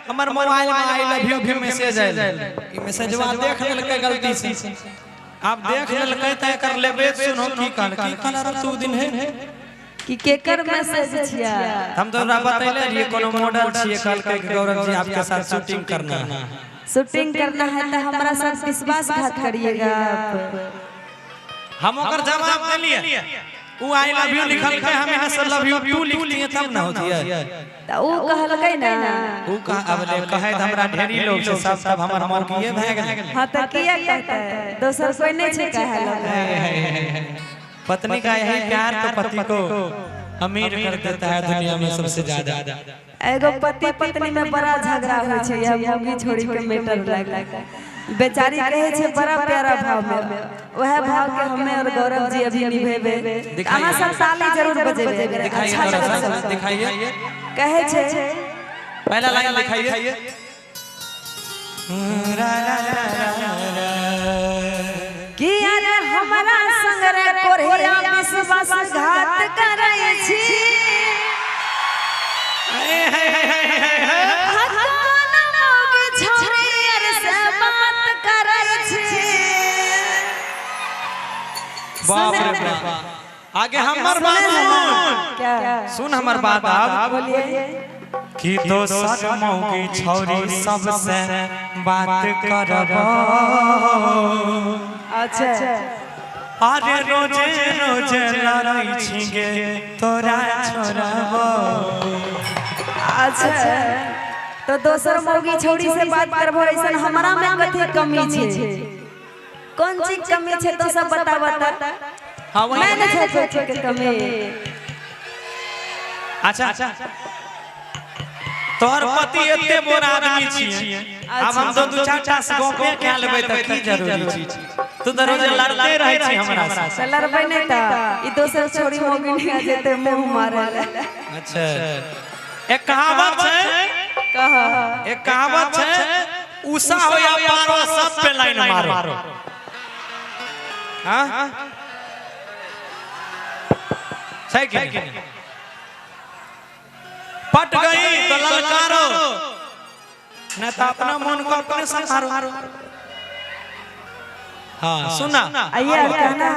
हमर मोबाइल में I love you भी मैसेज आइल ई मैसेजवा देख लेलकै गलती से आप देख लेलकै त एकर लेबे सुनो की कलर तू दिन है कि केकर मैसेज छिया हम तोरा बतैले रहिए कोनो मॉडल छिए कहलकै कि गौरव जी आपके साथ शूटिंग करना है तो हमारा साथ विश्वासघात करिएगा आप। हम ओकर जवाब दे लिए उ आई लव यू लिखल के हम यहां से लव यू टू लिख लिए तब ना होती है त उ कहलकै ना उ कह अब ले कहे हमरा ढेरी लोग से सब हमर मन किए भ गेल। हां त किया कहता है दोसर कोई नहीं छै कहला पत्नी का यही प्यार तो पति को अमीर कर देता है दुनिया में सबसे ज्यादा। एगो पति पत्नी में बड़ा झगड़ा होय छै या मुगी छोड़ी के मैटर लाग बेचारी कहे छे बड़ा प्यारा भाव में वह भाव के हमें और गौरव जी अभी निभेबे अहां सब ताली जरूर बजेबे अच्छा लगता दिखाइए कहे छे पहला लाइन दिखाइए कि अरे हमरा संग रे कोरिया विश्वासघात करै छी बाप रे बाप आगे हमर बात सुन क्या सुन हमर बात आप बोलिए कि तो सजमौ की छौरी सबसे बात करबो अच्छा अरे रोजे रोजे लड़ाई छिगे तोरा छोड़बो। अच्छा तो दोसर मौगी छौरी से बात करबो ऐसन हमरा में कथि कमी छै कौन चीज कमी छै तो सब बता हां मैं नहीं छै के कमी। अच्छा तोहर पति एते बोरा आदमी छिए अब हम तो दू चार टा से गपे के लेबै त की जरूरी छै तू त रोज लड़ते रहै छी हमरा से लड़बै नै त ई दोसर छोरी मौगी नहीं आ जेते मुंह मारे। अच्छा एक कहावत है एक कहावत है उषा हो या पारो सब पे लाइन मारो। हां सही कि पट गई तो ललकारो न तो अपना मन को अपने संहारो। हां सुना आइए कहना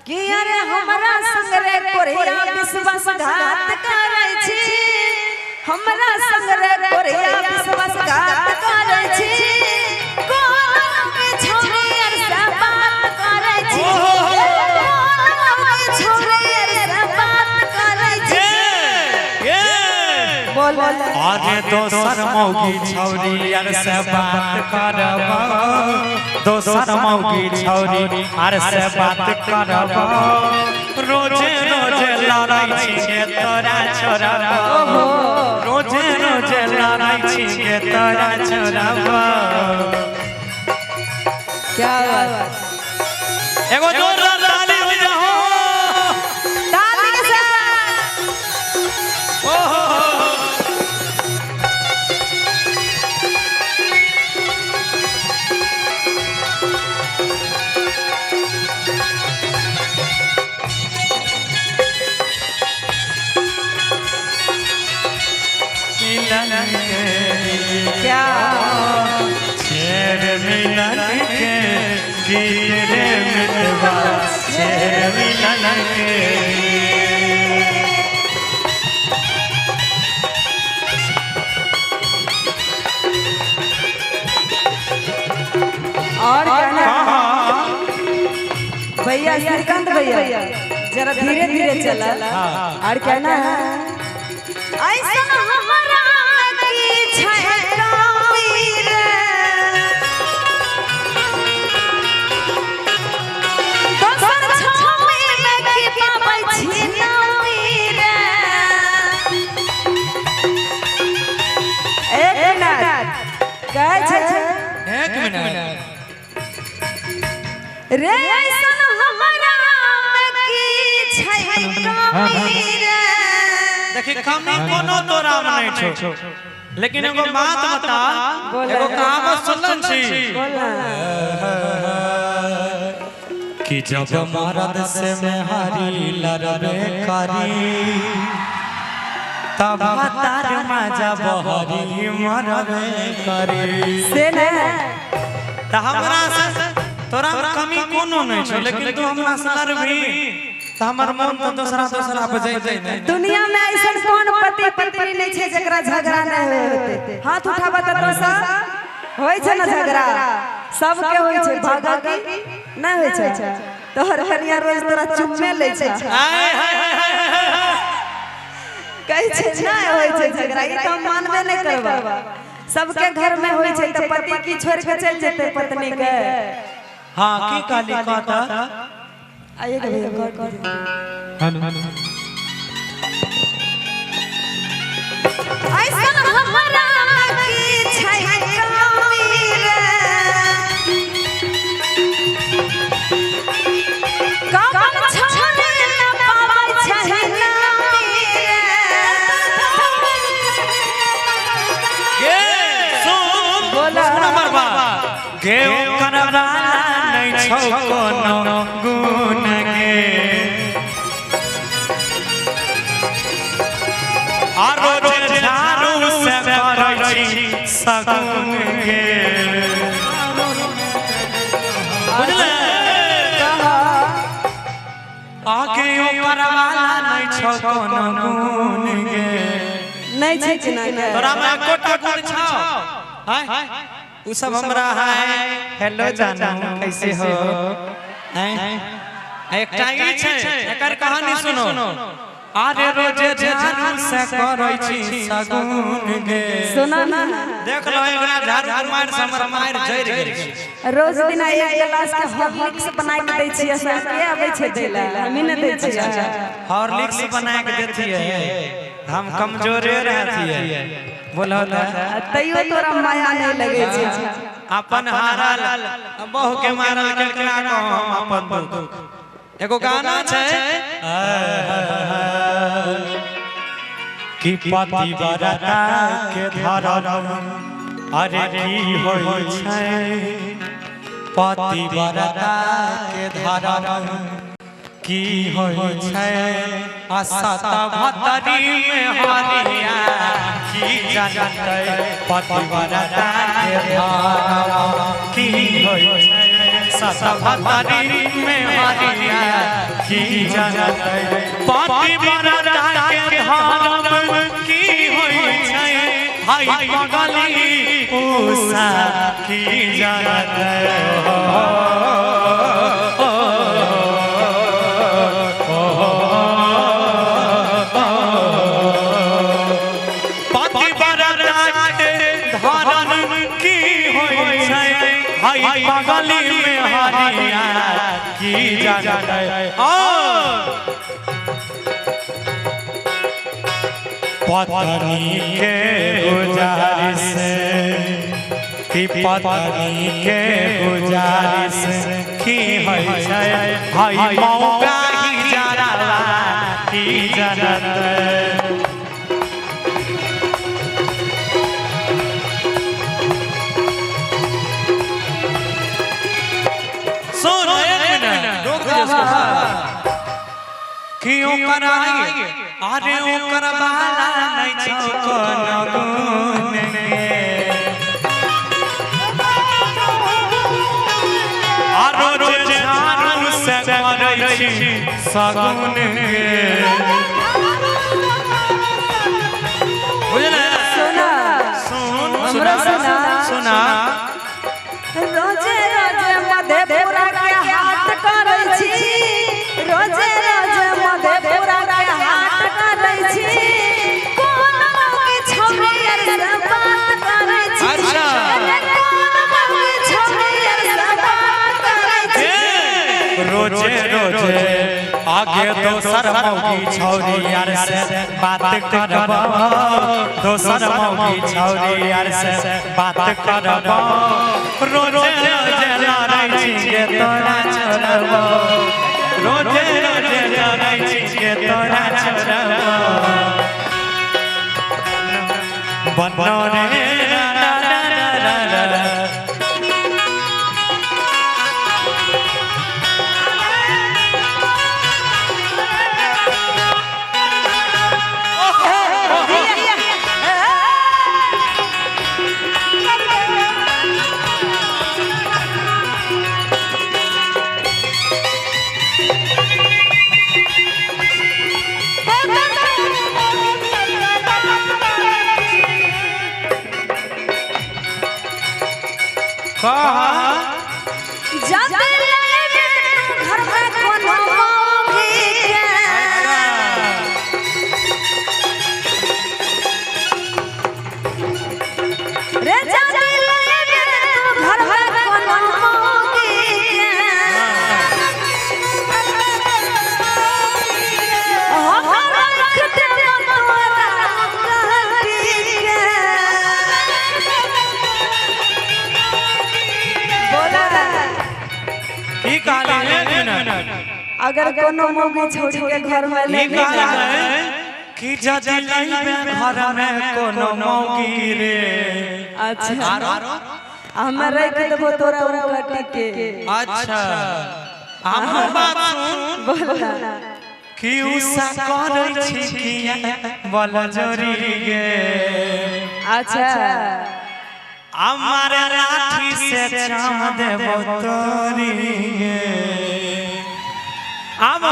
कि अरे हमरा संग रे कोरिया विश्वासघात करै छी हमरा संग रे कोरिया विश्वासघात करै छी कोन के छोरी अर से बात करै छी कोन के छोरी अर से बात करै छी बोल आगे दोसर मौगी छौरी अर से बात करबो दोसर मौगी छौरी अर से बात करबो रोजे रोजे लड़ाई छिगे तोरा छोड़बो रोजे रोजे लड़ाई छिगे तोरा छोड़बो। क्या बात एगो जोरदार ताली बजाओ ताली के साथ ओहो क्या शेर मिलन के गिरे मिलवा शेर मिलन के और कहना भैया श्रीकांत भैया जरा धीरे धीरे चला और कहना है ऐसा हमारा की छै कमीर दोसर छौरी में की पाबै छी नमीर। एक मिनट कहै छै एक मिनट रे ऐसन हमरा की छै कमीर। देखि कमी कोनो तोरा में नहीं छो लेकिन एगो बात बता एगो कहावत सुनलन छी कि जब मर्द से मेहरी लड़बे करी तब तार मजा बहरी मरबे करे से ने त हमरा से तोरा में कमी कोनो नहीं छ लेकिन तू हमरा से लड़बी त हमर मन तो दूसरा बजै जाय दुनिया में ऐसा कौन पति पत्नी नहीं छे जकरा झगड़ा नहीं होते हाथ उठाबा त दोसा होय छे ना झगड़ा सबके होय छे भागा की नहीं होय छे तोहर कन्या रोज तोरा चुम्मे ले छे कहि छे नहीं होय छे झगड़ा ई त मानबे नहीं करबा सबके घर में होय छे त पति की छोड़ के चल जेते पत्नी के हां की काली कहता आइए के भैया कर ऐसा हमरा की छै कमी रे कम छोड़े न पाबै छै नामी गे सुन बोला नंबर बा गे करवाला नहीं छौ कोनो गुण गे आरो जे झाड़ू से करै छी सगुन गे बुझले आगे ओ करवाला नहीं छौ कोनो गुण गे नहीं छै कि नहीं तोरा में कोटा गुण छौ हाय उ सब हमरा है हेलो जानू कैसे हो हैं एकटा ई छै एकर कहानी सुनो आरे रोजे झाड़ू से करै छी सगुन गे सुना ना देख लो एकरा झाड़ू मार से हमर मार जइर गेल रोज दिन एक गिलास के हॉर्लिक्स बना के दै छियै से के आबै छै दैला हमी न दै छियै हॉर्लिक्स बना के देतिए हम कमजोरे रहतिए बोलो तैयो तोरा माया नहीं लगे छै अपन हारल बहु के मारल केकरा को हम अपन दुख एगो गाना छै कि पति बरता के धरल अरे की होय छै पति बरता के धरल की होय छै असत भतरी में हरिया की जानतै पति बरता के धरल की होय छै सत भतरी में हरिया की जानतै पति बरता के धरल की होय छै हाय पगली उषा की जानतै गली में हरिया की जानतै पत्नी के गुजारिश की पत्नी के गुजारिश की होय छै हाय मौका ही जारा की जानतै क्यों कराई अरे ओ करवाला नहीं छौ कोनो गुण गे आरो रोज झाड़ू से करै छी सगुन गे बुझले सुना सुन हमरा सुना रोजे रोजे मधेपुरा के हाट करै छी रोजे रोजे मधेपुरा के हाट करै छी कोनो की छौरी आर से बात करै छी अच्छा कोनो की छौरी आर से बात करै छी रोजे रोजे आगे दोसर मौगी छौरी यार से बात करबो दोसर मौगी छौरी यार से बात करबो रोजे रोजे लड़ै छी के तोरा छोड़बो रोजे रोजे लड़ै छी के तोरा छोड़बो बनो रे जाते लाए घर में कोनो मौगी रे जाते लाए घर में कोनो मौगी अगर कोनो मौगी छोड़ी के घर में ले कि जदी लइबे घर में कोनो मौगी रे। अच्छा हमरा रख देबो तोरा काटी के। अच्छा हम बात सुन बोला कि उसा करै छी किया बल जोरी गे। अच्छा हमारे लाठी से चाम देबो तोरी गे। आम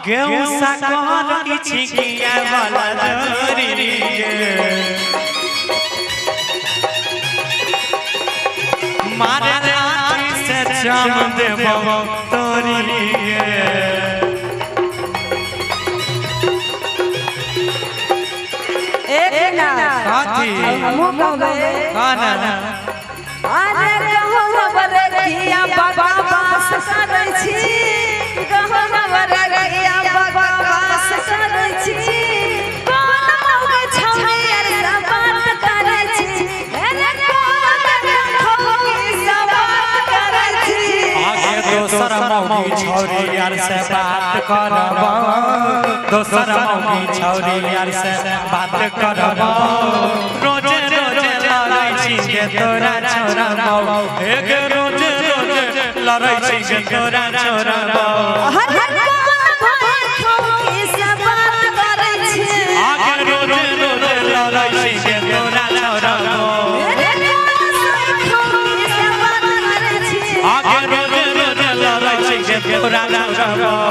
गेहूं सा करै छी किया बल जोरी गे। मारे लाठी से चाम देबो तोरी गे। एक ना साथी हमहु कहबे गाना अरे कहवा बरगिया बाबा वास करै छी कहवा बरगिया बाबा वास करै छी कोन मौगे छौरी अर बात करै छी अरे कोन मौगे बात करै छी आगे दोसर मौगी छौरी यार से बात करबो। दोसर मौगी छौरी यार से बात करबो। रोजे रोजे लड़ै छी के तोरा छोड़बो। एक रोजे रोजे लड़ै छी के तोरा छोड़बो। हर कोन मौगे से बात करै छी आगे रोजे रोजे लड़ै छी के तोरा छोड़बो। आगे रोजे रोजे लड़ै छी के तोरा छोड़बो।